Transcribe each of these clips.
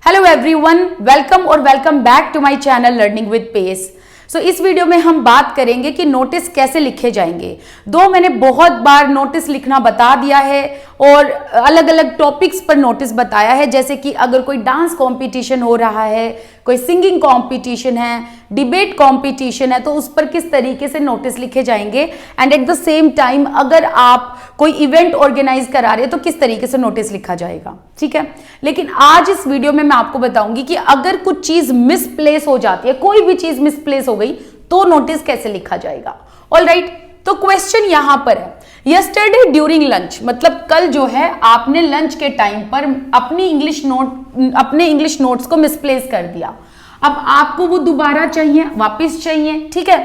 Hello everyone, welcome और welcome back to my channel learning with Pace. So इस video में हम बात करेंगे कि नोटिस कैसे लिखे जाएंगे। मैंने बहुत बार नोटिस लिखना बता दिया है और अलग अलग टॉपिक्स पर नोटिस बताया है, जैसे कि अगर कोई डांस कंपटीशन हो रहा है, कोई सिंगिंग कंपटीशन है, डिबेट कंपटीशन है, तो उस पर किस तरीके से नोटिस लिखे जाएंगे। And at the same time अगर आप कोई इवेंट ऑर्गेनाइज करा रहे हैं तो किस तरीके से नोटिस लिखा जाएगा, ठीक है। लेकिन आज इस वीडियो में मैं आपको बताऊंगी कि अगर कुछ चीज मिसप्लेस हो जाती है, कोई भी चीज मिसप्लेस हो गई, तो नोटिस कैसे लिखा जाएगा। ऑलराइट, तो क्वेश्चन यहां पर है, यस्टरडे ड्यूरिंग लंच, मतलब कल जो है आपने लंच के टाइम पर अपने इंग्लिश नोट्स को मिसप्लेस कर दिया। अब आपको वो दोबारा चाहिए, वापस चाहिए, ठीक है।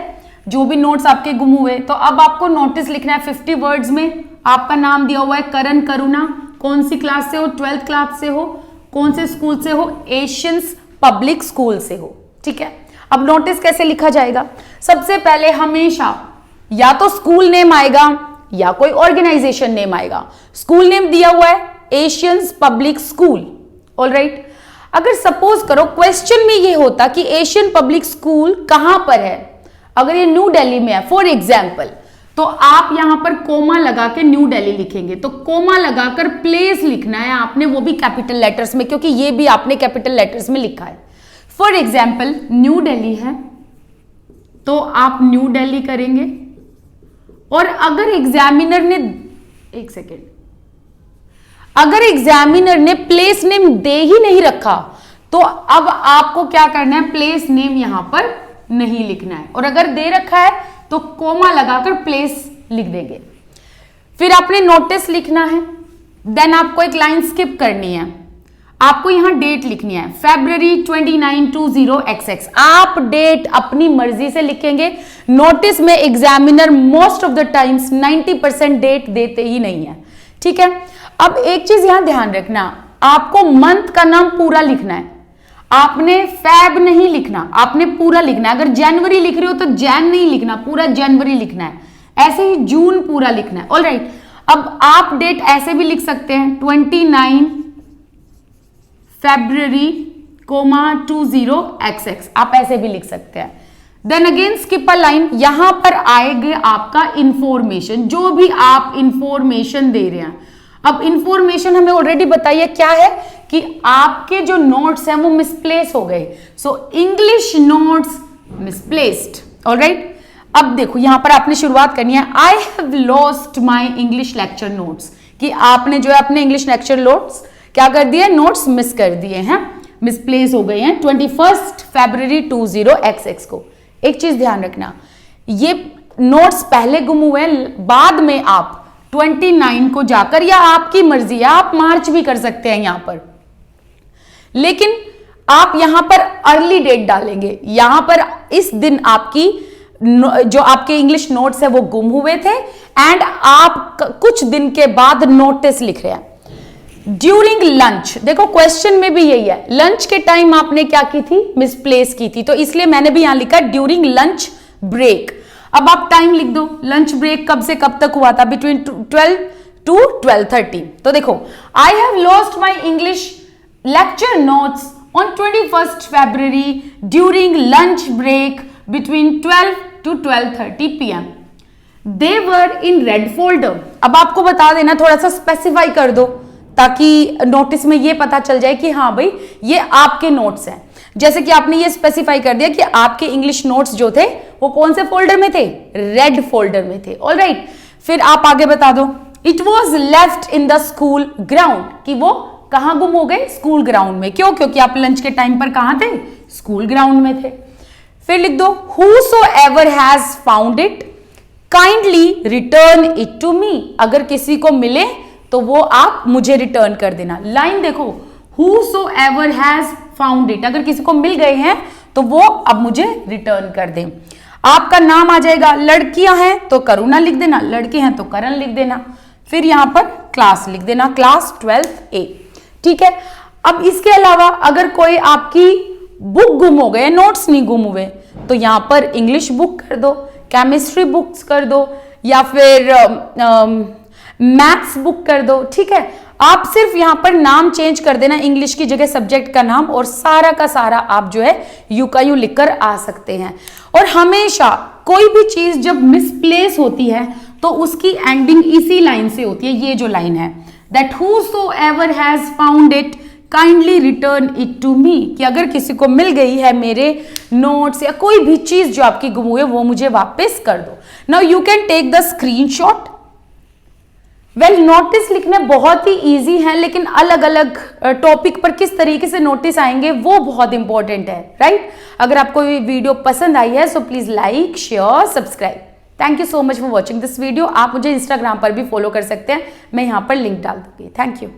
जो भी नोट्स आपके गुम हुए, तो अब आपको नोटिस लिखना है 50 वर्ड्स में। आपका नाम दिया हुआ है करण करुणा, कौन सी क्लास से हो, 12th क्लास से हो, कौन से स्कूल से हो, एशियंस पब्लिक स्कूल से हो, ठीक है। अब नोटिस कैसे लिखा जाएगा? सबसे पहले हमेशा या तो स्कूल नेम आएगा या कोई ऑर्गेनाइजेशन नेम आएगा। स्कूल नेम दिया हुआ है एशियंस पब्लिक स्कूल, ऑलराइट। अगर सपोज करो क्वेश्चन में ये होता कि एशियन पब्लिक स्कूल कहां पर है, अगर ये न्यू दिल्ली में है फॉर एग्जाम्पल, तो आप यहां पर कोमा लगा के न्यू दिल्ली लिखेंगे। तो कोमा लगाकर प्लेस लिखना है आपने, वो भी कैपिटल लेटर्स में, क्योंकि ये भी आपने कैपिटल लेटर्स में लिखा है। फॉर एग्जाम्पल न्यू दिल्ली है तो आप न्यू दिल्ली करेंगे। और अगर एग्जामिनर ने, एक सेकेंड, अगर एग्जामिनर ने प्लेस नेम दे ही नहीं रखा तो अब आपको क्या करना है, प्लेस नेम यहां पर नहीं लिखना है। और अगर दे रखा है तो कोमा लगाकर प्लेस लिख देंगे। फिर आपने नोटिस लिखना है, देन आपको एक लाइन स्किप करनी है, आपको यहां डेट लिखनी है February 29 20XX। आप डेट अपनी मर्जी से लिखेंगे। नोटिस में examiner most of the times 90% date देते ही नहीं है, ठीक है। अब एक चीज यहां ध्यान रखना, आपको मंथ का नाम पूरा लिखना है, आपने फैब नहीं लिखना, आपने पूरा लिखना है। अगर जनवरी लिख रहे हो तो जैन नहीं लिखना, पूरा जनवरी लिखना है। ऐसे ही जून पूरा लिखना है, ऑलराइट। अब आप डेट ऐसे भी लिख सकते हैं 29 February 20XX, आप ऐसे भी लिख सकते हैं। Then again skip a line, यहां पर आएगा आपका इंफॉर्मेशन, जो भी आप इंफॉर्मेशन दे रहे हैं। अब इंफॉर्मेशन हमें ऑलरेडी बताइए क्या है कि आपके जो नोट्स हैं वो मिसप्लेस हो गए। So English notes misplaced, alright. अब देखो यहां पर आपने शुरुआत करनी है, आई have lost my English lecture notes, कि आपने जो है अपने इंग्लिश लेक्चर नोट्स क्या कर दिए, नोट्स मिस कर दिए हैं, मिसप्लेस हो गए हैं 21 February 20XX को। एक चीज ध्यान रखना, ये नोट्स पहले गुम हुए हैं, बाद में आप 29 को जाकर, या आपकी मर्जी है, आप मार्च भी कर सकते हैं यहां पर, लेकिन आप यहां पर अर्ली डेट डालेंगे। यहां पर इस दिन आपकी जो आपके इंग्लिश नोट्स है वो गुम हुए थे, एंड आप कुछ दिन के बाद नोटिस लिख रहे हैं। ड्यूरिंग लंच, देखो क्वेश्चन में भी यही है, लंच के टाइम आपने क्या की थी, मिसप्लेस की थी, तो इसलिए मैंने भी यहां लिखा ड्यूरिंग लंच ब्रेक। अब आप टाइम लिख दो, लंच ब्रेक कब से कब तक हुआ था, बिटवीन 12 to 12:30। तो देखो, I have lost my English lecture notes on 21 February during lunch break between 12 to 12:30 PM। They were in red folder. अब आपको बता देना, थोड़ा सा स्पेसिफाई कर दो ताकि नोटिस में ये पता चल जाए कि हाँ भाई ये आपके नोट्स हैं। जैसे कि आपने ये स्पेसिफाई कर दिया कि आपके इंग्लिश नोट्स जो थे वो कौन से फोल्डर में थे, रेड फोल्डर में थे, ऑलराइट। फिर आप आगे बता दो, it was left in the school ground, कि वो कहां गुम हो गए, स्कूल ग्राउंड में। क्यों? क्योंकि आप लंच के टाइम पर कहां थे, स्कूल ग्राउंड में थे। फिर लिख दो, whosoever has found it kindly return it to me। अगर किसी को मिले तो वो आप मुझे रिटर्न कर देना। लाइन देखो, whosoever has found it, अगर किसी को मिल गए हैं तो वो अब मुझे रिटर्न कर दें। आपका नाम आ जाएगा, लड़कियां हैं तो करुणा लिख देना, लड़के हैं तो करण लिख देना। फिर यहां पर क्लास लिख देना, क्लास 12 A, ठीक है। अब इसके अलावा अगर कोई आपकी बुक गुम हो गए, नोट्स नहीं गुम हुए, तो यहां पर इंग्लिश बुक कर दो, केमिस्ट्री बुक्स कर दो, या फिर मैथ्स बुक कर दो, ठीक है। आप सिर्फ यहां पर नाम चेंज कर देना, इंग्लिश की जगह सब्जेक्ट का नाम, और सारा का सारा आप जो है यू का यू लिखकर आ सकते हैं। और हमेशा कोई भी चीज जब मिसप्लेस होती है तो उसकी एंडिंग इसी लाइन से होती है, ये जो लाइन है, that whosoever has found it kindly return it to me, कि अगर किसी को मिल गई है मेरे नोट्स या कोई भी चीज जो आपकी गुम हुई है वो मुझे वापस कर दो। Now you can take the screenshot. Well, notice लिखने बहुत ही इजी है, लेकिन अलग अलग टॉपिक पर किस तरीके से नोटिस आएंगे वो बहुत इंपॉर्टेंट है, राइट? अगर आपको ये वीडियो पसंद आई है so please like, share, subscribe. Thank you so much for watching this video. आप मुझे इंस्टाग्राम पर भी फॉलो कर सकते हैं, मैं यहां पर लिंक डाल दूंगी। Thank you.